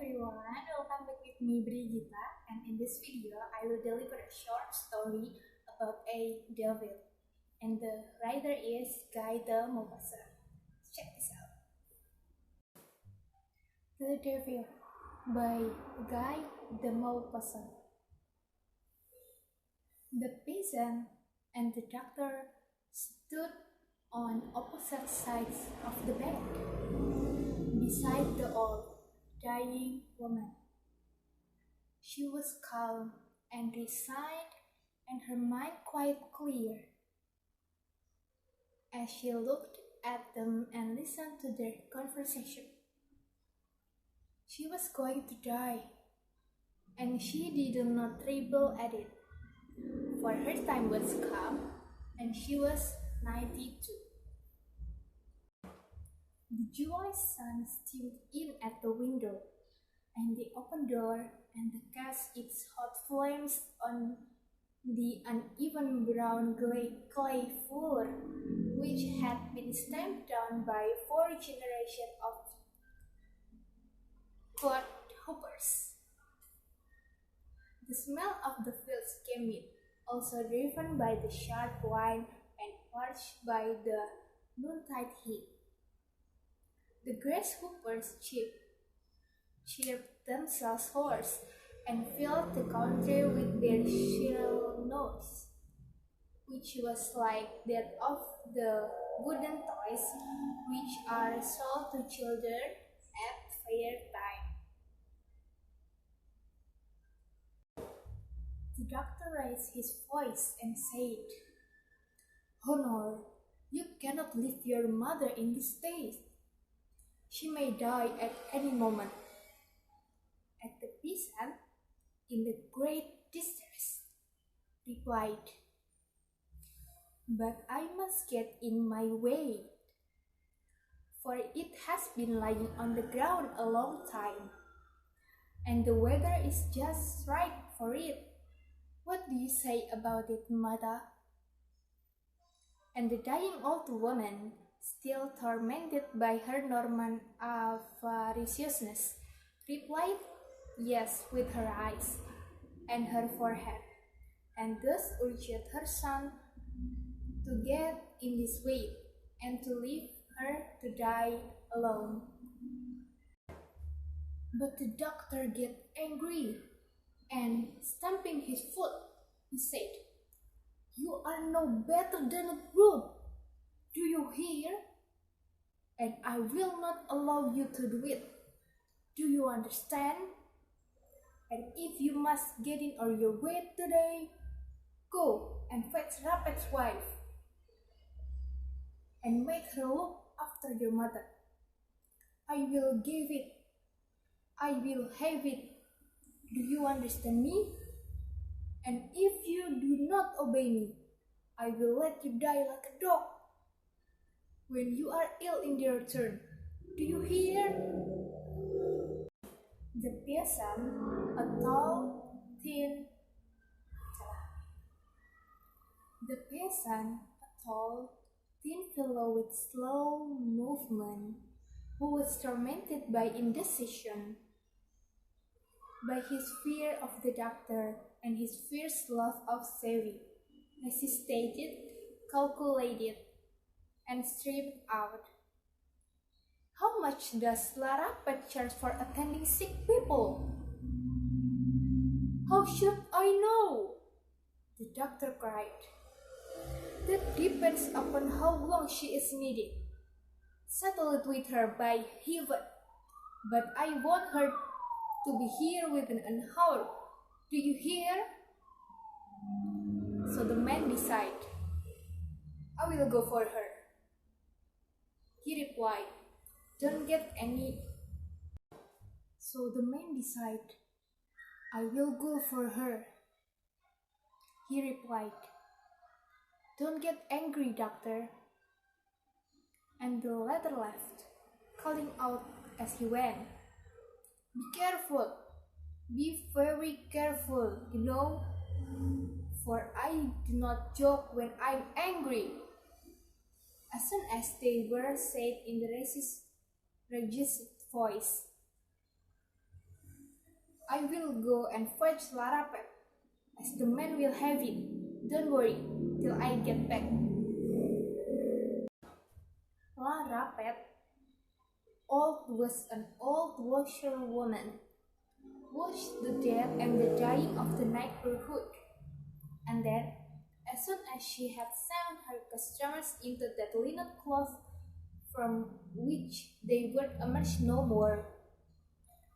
everyone, welcome back with me Brigita, and in this video I will deliver a short story about a devil, and the writer is Guy de Maupassant. Check this out. The Devil by Guy de Maupassant. The peasant and the doctor stood on opposite sides of the bed, beside the old, dying woman. She was calm and resigned, and her mind quite clear. As she looked at them and listened to their conversation, she was going to die, and she did not tremble at it, for her time was come, and she was 92. The July sun streamed in at the window, and the open door and cast its hot flames on the uneven brown clay floor, which had been stamped down by 4 generations of clodhoppers. The smell of the fields came in, also driven by the sharp wind and parched by the noontide heat. The grasshoppers chirped themselves hoarse and filled the country with their shrill notes, which was like that of the wooden toys which are sold to children at fair time. The doctor raised his voice and said, "Honor, you cannot leave your mother in this state. She may die at any moment." At the peasant, in the great distress, replied, "But I must get in my way, for it has been lying on the ground a long time, and the weather is just right for it. What do you say about it, mother?" And the dying old woman, still tormented by her Norman avariciousness, replied yes with her eyes and her forehead, and thus urged her son to get in his way and to leave her to die alone. But the doctor got angry, and stamping his foot, he said, "You are no better than a brute. Do you hear? And I will not allow you to do it. Do you understand? And if you must get in on your way today, go and fetch Rapet's wife, and make her look after your mother. I will give it. I will have it. Do you understand me? And if you do not obey me, I will let you die like a dog when you are ill in your turn. Do you hear?" The peasant, a tall, thin, fellow with slow movement, who was tormented by indecision, by his fear of the doctor and his fierce love of Sally, hesitated, calculated, and stripped out. "How much does La Rapet charge for attending sick people?" "How should I know?" the doctor cried. "That depends upon how long she is needed. Settle it with her by heaven, but I want her to be here within an hour. Do you hear?" So the man decided, "I will go for her." He replied, "Don't get any." So the man decided, "I will go for her." He replied, "Don't get angry, doctor." And the latter left, calling out as he went, "Be careful, be very careful, you know, for I do not joke when I'm angry." As soon as they were said in the registered voice, I will go and fetch Larapet, as the man will have it. Don't worry, till I get back. Larapet was an old washerwoman, washed the dead and the dying of the neighborhood. And then, as soon as she had sent her customers into that linen cloth from which they would emerge no more,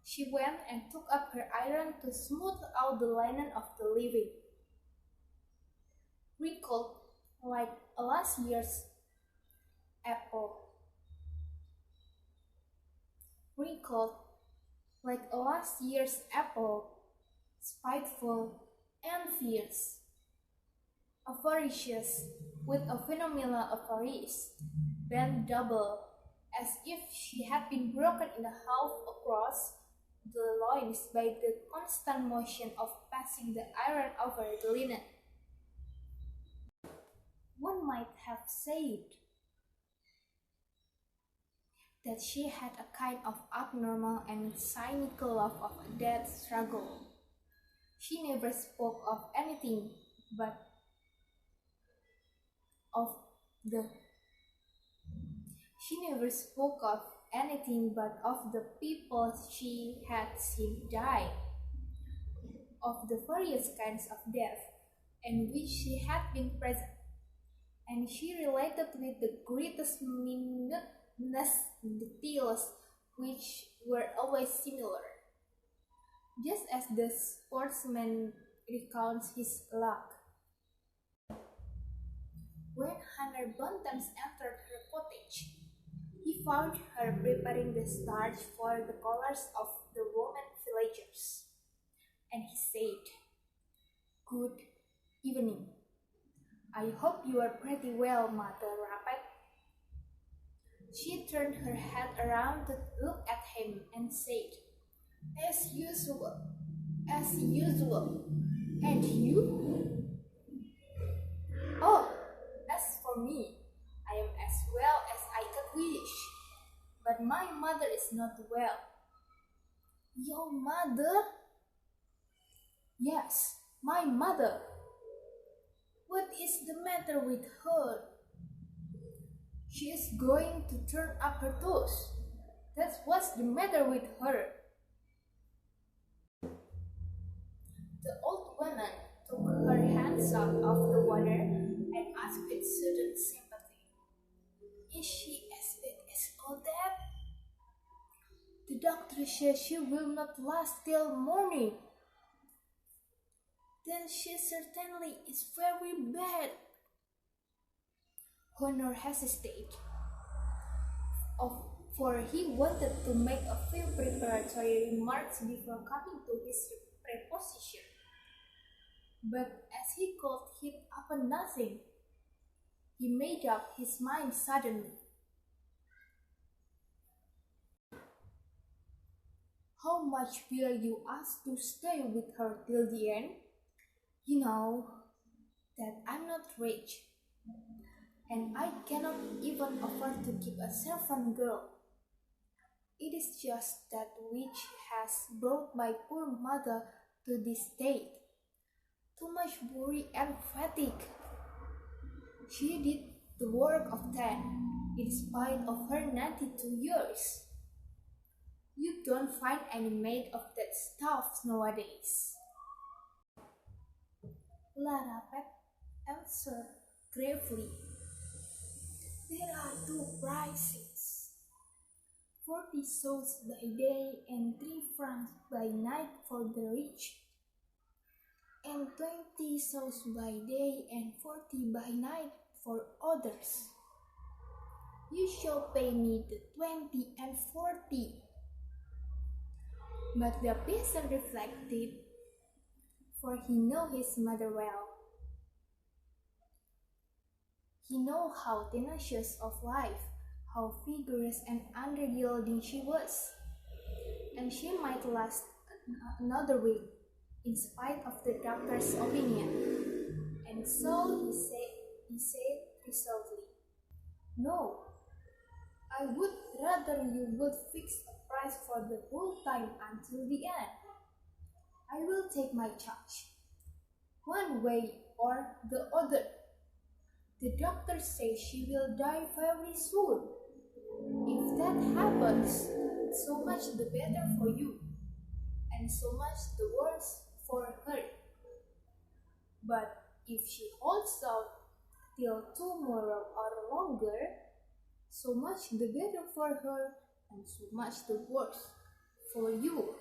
she went and took up her iron to smooth out the linen of the living. Wrinkled like a last year's apple. Wrinkled like a last year's apple, spiteful and fierce. Avaricious, with a phenomena of avarice, bent double, as if she had been broken in half across the loins by the constant motion of passing the iron over the linen. One might have said that she had a kind of abnormal and cynical love of a death struggle. She never spoke of anything but of the people she had seen die, of the various kinds of death in which she had been present, and she related with the greatest minuteness details which were always similar, just as the sportsman recounts his luck. When Hunter Bontemps entered her cottage, he found her preparing the starch for the collars of the women villagers, and he said, "Good evening. I hope you are pretty well, Mother Rapet." She turned her head around to look at him and said, "As usual, as usual. And you?" "Oh, as for me, I am as well as I could wish. But my mother is not well." "Your mother?" "Yes, my mother." "What is the matter with her?" "She is going to turn up her toes. That's what's the matter with her." The old woman took her hands out of the water and asked with sudden sympathy, "Is she as bad as all that?" "The doctor says she will not last till morning." "Then she certainly is very bad." Honor hesitated, for he wanted to make a few preparatory remarks before coming to his proposition. But as he could hit upon nothing, he made up his mind suddenly. "How much will you ask to stay with her till the end? You know that I'm not rich, and I cannot even afford to keep a servant girl. It is just that which has brought my poor mother to this state. Too much worry and fatigue. She did the work of 10, in spite of her 92 years. You don't find any maid of that stuff nowadays." Larapet answered gravely, "There are two prices. 40 sous by day and 3 francs by night for the rich, and 20 sous by day and 40 by night for others. You shall pay me the 20 and 40. But the peasant reflected, for he knew his mother well. He knew how tenacious of life, how vigorous and unyielding she was, and she might last another week, in spite of the doctor's opinion. And so he said resolutely, "No, I would rather you would fix a price for the whole time until the end. I will take my charge, one way or the other. The doctor says she will die very soon. If that happens, so much the better for you, and so much the worse for her. But if she holds out till tomorrow or longer, so much the better for her, and so much the worse for you.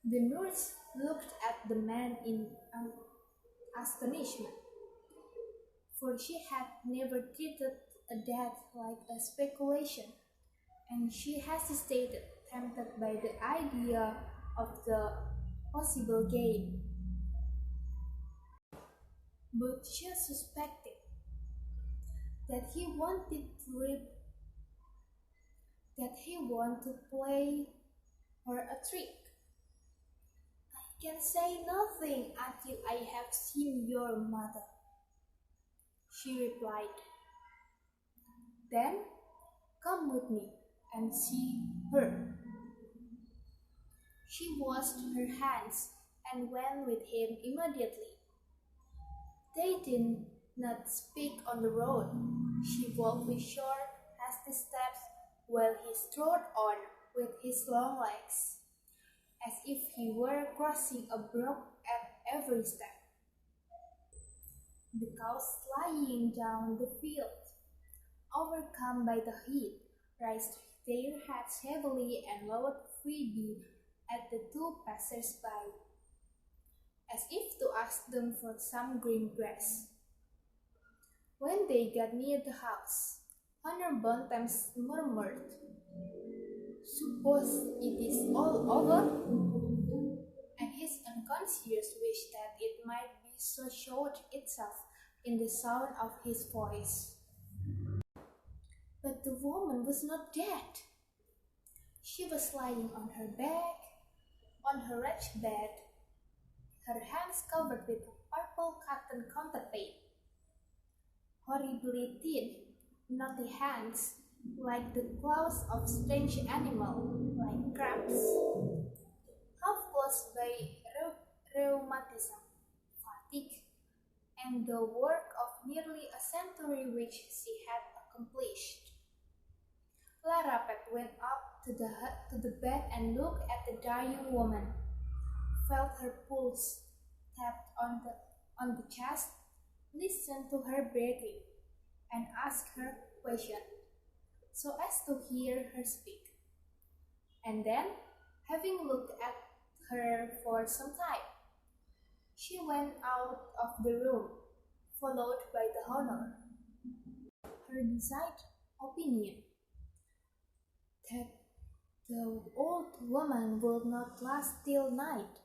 The nurse looked at the man in astonishment, for she had never treated a death like a speculation, and she hesitated, tempted by the idea of the possible gain. But she suspected that he wanted to play her a trick. I can say nothing until I have seen your mother, she replied. Then come with me and see her. She washed her hands and went with him immediately. They did not speak on the road. She walked with short, hasty steps, while he strode on with his long legs, as if he were crossing a brook at every step. The cows lying down the field, overcome by the heat, raised their heads heavily and lowered Phoebe at the two passers-by, as if to ask them for some green grass. When they got near the house, Honor Bontemps murmured, "Suppose it is all over?" And his unconscious wish that it might be so showed itself in the sound of his voice. But the woman was not dead. She was lying on her back, on her wretched bed, her hands covered with a purple cotton counterpane. Horribly thin, knotty hands, like the claws of strange animal, like crabs. Half closed by rheumatism, fatigue, and the work of nearly a century which she had accomplished. Clara Peck went up to the bed and looked at the dying woman, felt her pulse, tapped on the chest, listened to her breathing, and asked her question, so as to hear her speak. And then, having looked at her for some time, she went out of the room, followed by the Honor. Her decided opinion that the old woman would not last till night.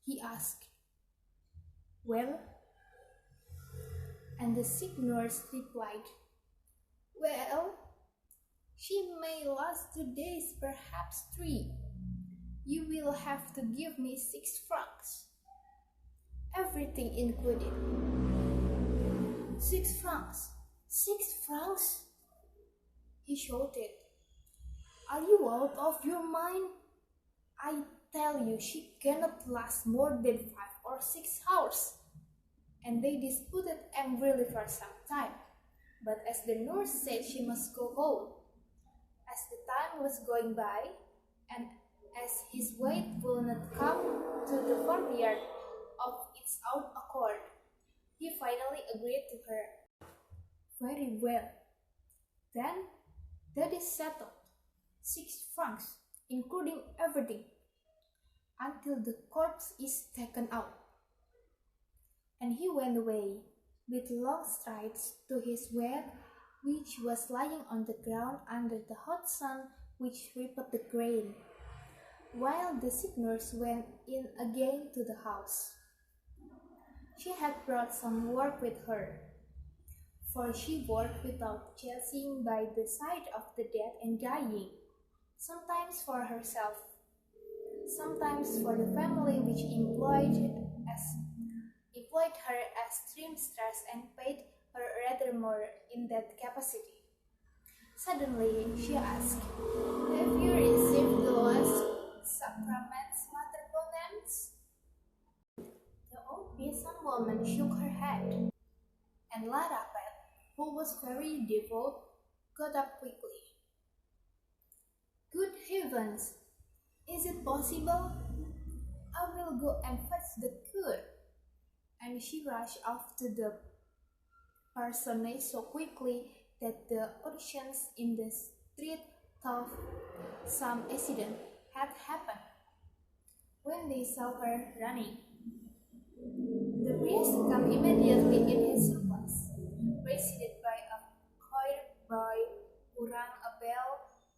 He asked, "Well?" And the sick nurse replied, "Well, she may last 2 days, perhaps 3. You will have to give me 6 francs. Everything included." 6 francs! 6 francs! He shouted. "Are you out of your mind? I tell you she cannot last more than 5 or 6 hours. And they disputed angrily for some time. But as the nurse said she must go home, as the time was going by, and as his weight would not come to the farmyard of its own accord, he finally agreed to her. "Very well. Then that is settled. 6 francs, including everything, until the corpse is taken out." And he went away with long strides to his web, which was lying on the ground under the hot sun which ripped the grain, while the sick nurse went in again to the house. She had brought some work with her, for she worked without ceasing by the side of the dead and dying, sometimes for herself, sometimes for the family which employed her as seamstress and paid her rather more in that capacity. Suddenly she asked, "Have you received the last sacraments, Mother Bontemps?" woman shook her head, and Larapet, who was very devout, got up quickly. Good heavens! Is it possible? I will go and fetch the cure. And she rushed off to the parsonage so quickly that the urchins in the street thought some accident had happened. When they saw her running, the priest came immediately in his surplice, preceded by a choir boy who rang a bell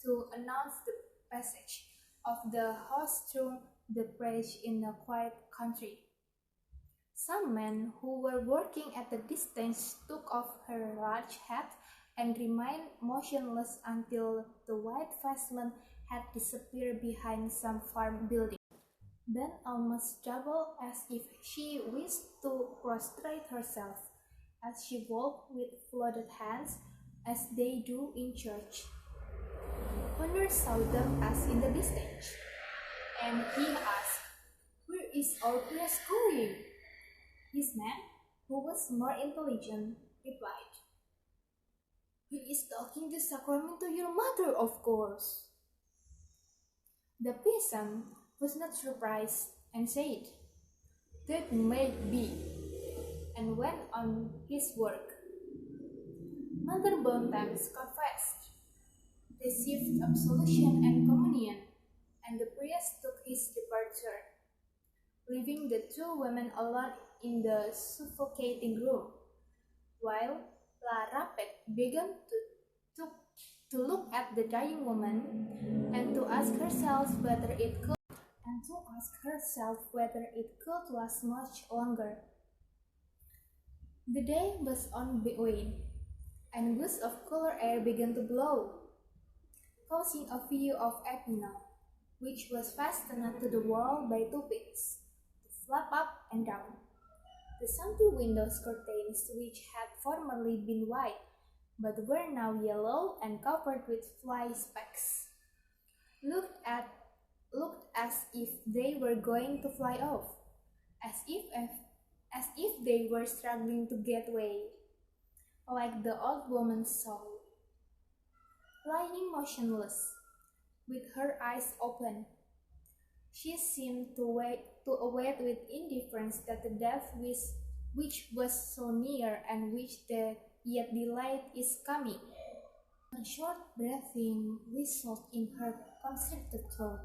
to announce the passage of the host through the praise in a quiet country. Some men who were working at a distance took off her large hat and remained motionless until the white vestment had disappeared behind some farm building. Then, almost double as if she wished to prostrate herself, as she walked with folded hands, as they do in church. Honor saw them as in the distance, and he asked, "Where is our priest going?" His man, who was more intelligent, replied, "He is taking the sacrament to your mother, of course." The peasant was not surprised and said, "That may be," and went on his work. Mother Bontemps confessed, received absolution and communion, and the priest took his departure, leaving the two women alone in the suffocating room, while La Rapet began to look at the dying woman and to ask herself whether it could last much longer. The day was on the wane, and gusts of cooler air began to blow, causing a view of Epina, which was fastened to the wall by two pins, to flap up and down. The empty windows curtains, which had formerly been white, but were now yellow and covered with fly specks, looked as if they were going to fly off, as if they were struggling to get away, like the old woman's soul. Lying motionless, with her eyes open, she seemed to await with indifference that the death which was so near and which the yet delayed is coming. A short breathing whistled in her constricted throat.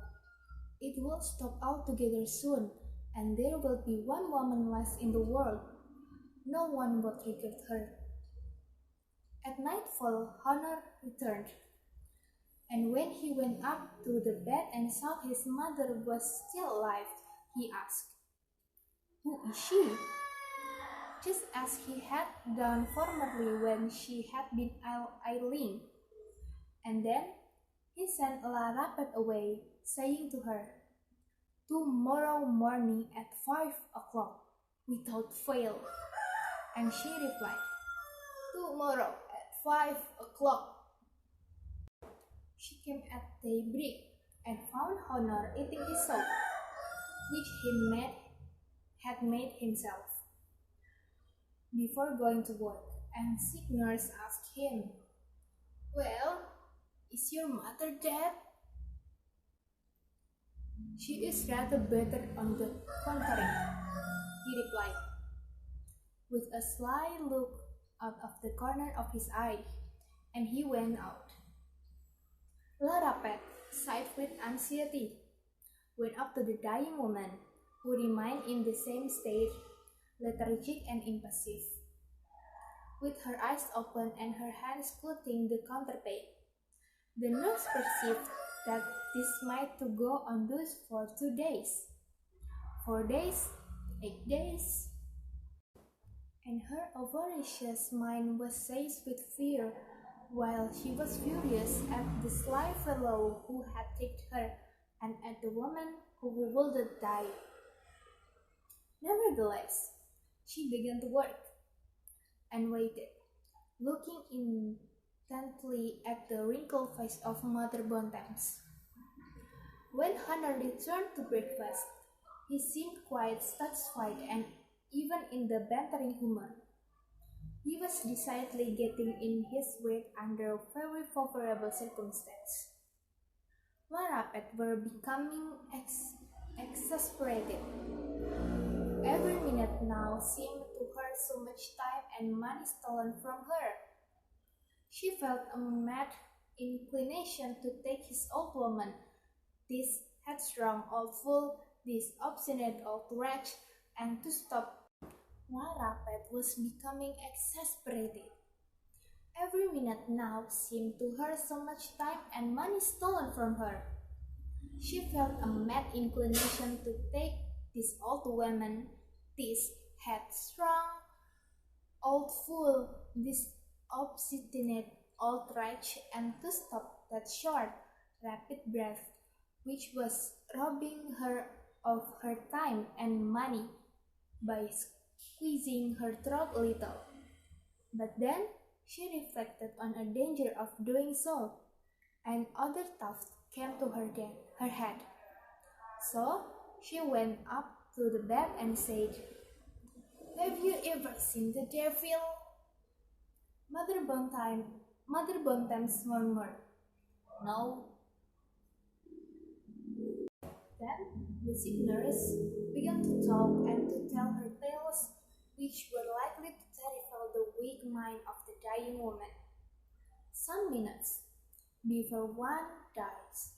It will stop altogether soon, and there will be one woman less in the world. No one would regret her. At nightfall, Honor returned, and when he went up to the bed and saw his mother was still alive, he asked, "Who is she?" Just as he had done formerly when she had been ailing. And then he sent La Rapet away, saying to her, "Tomorrow morning at 5 o'clock, without fail." And she replied, "Tomorrow at 5 o'clock." She came at daybreak and found Honor eating his soup, which he had made himself, before going to work, and sick nurse asked him, "Well, is your mother dead?" "She is rather better on the contrary," he replied, with a sly look out of the corner of his eye, and he went out. La Rapet, sighed with anxiety, went up to the dying woman, who remained in the same state, lethargic and impassive, with her eyes open and her hands clutching the counterpane. The nurse perceived that this might to go on thus for 2 days, 4 days, 8 days, and her avaricious mind was seized with fear, while she was furious at the sly fellow who had tricked her, and at the woman who would die. Nevertheless, she began to work, and waited, looking intently at the wrinkled face of Mother Bontemps. When Honor returned to breakfast, he seemed quite satisfied and even in the bantering humor. He was decidedly getting in his weight under very favorable circumstances. Lara Pet were becoming exasperated. Every minute now seemed to her so much time and money stolen from her. She felt a mad inclination to take his old woman, this headstrong old fool, this obstinate old wretch, and to stop. Lara Pet was becoming exasperated. Every minute now seemed to her so much time and money stolen from her. She felt a mad inclination to take this old woman, this headstrong old fool, this obstinate old wretch, and to stop that short, rapid breath which was robbing her of her time and money by squeezing her throat a little. But then she reflected on a danger of doing so, and other thoughts came to her head. So she went up to the bed and said, "Have you ever seen the devil?" Mother Bontemps murmured, "No." Then the sick nurse began to talk and to tell her tales which were likely to terrify the weak mind of the dying woman. Some minutes before one dies,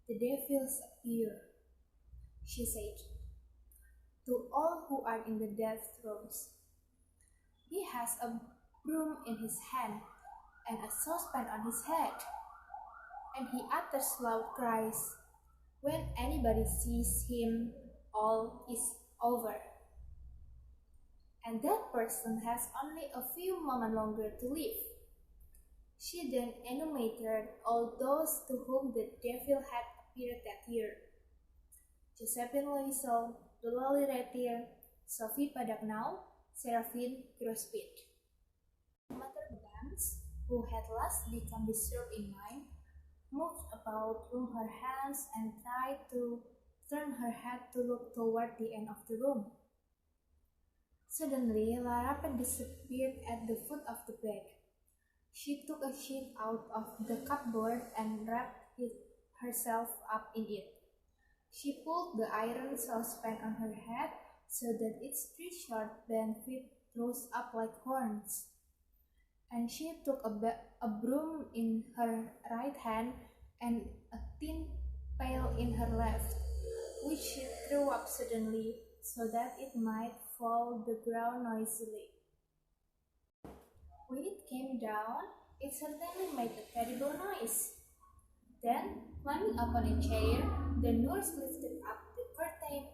the devils appear, she said, to all who are in the death throes. He has a broom in his hand and a saucepan on his head, and he utters loud cries. When anybody sees him, all is over. And that person has only a few moments longer to live. She then enumerated all those to whom the devil had appeared that year: Josephine Loisel, Dolly Retier, Sophie Padagnau, Seraphine Grosbeet. Mother Bontemps, who had last become disturbed in mind, moved about, wrung her hands, and tried to turn her head to look toward the end of the room. Suddenly, Lara Pet disappeared at the foot of the bed. She took a sheet out of the cupboard and wrapped herself up in it. She pulled the iron saucepan on her head so that its three short bent feet rose up like horns. And she took a broom in her right hand and a tin pail in her left, which she threw up suddenly so that it might fall to the ground noisily. When it came down, it certainly made a terrible noise. Then, climbing upon a chair, the nurse lifted up the curtain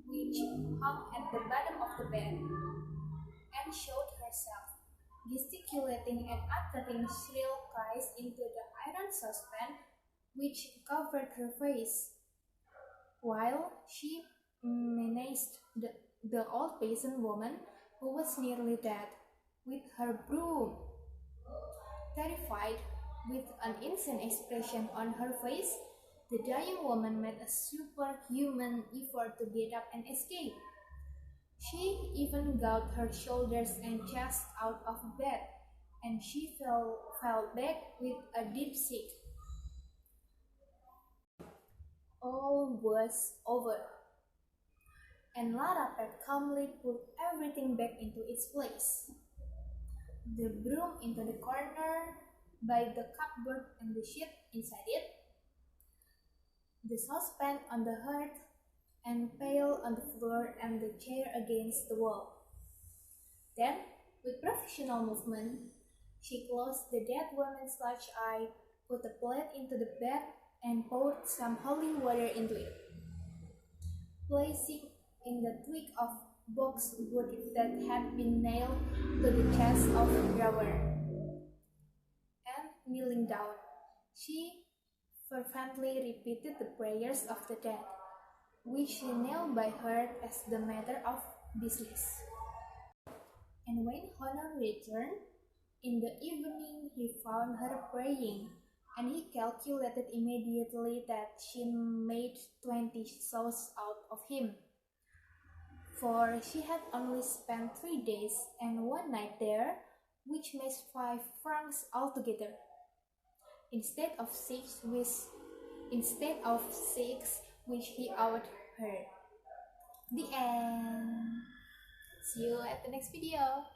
which hung at the bottom of the bed, and showed herself, gesticulating and uttering shrill cries into the iron saucepan which covered her face, while she menaced the old peasant woman, who was nearly dead, with her broom. Terrified, with an insane expression on her face, the dying woman made a superhuman effort to get up and escape. She even got her shoulders and chest out of bed, and she fell back with a deep sigh. All was over, and Lara Pet calmly put everything back into its place. The broom into the corner by the cupboard and the sheet inside it, the saucepan on the hearth, and pail on the floor and the chair against the wall. Then, with professional movement, she closed the dead woman's large eye, put a plate into the bed, and poured some holy water into it. Placing in the twig of boxwood that had been nailed to the chest of the drawer, and kneeling down, she fervently repeated the prayers of the dead, which she knew by heart as the matter of business. And when Honor returned, in the evening he found her praying, and he calculated immediately that she made 20 sous out of him. for she had only spent 3 days and 1 night there, which makes 5 francs altogether. Instead of six which he owed her. The end. See you at the next video.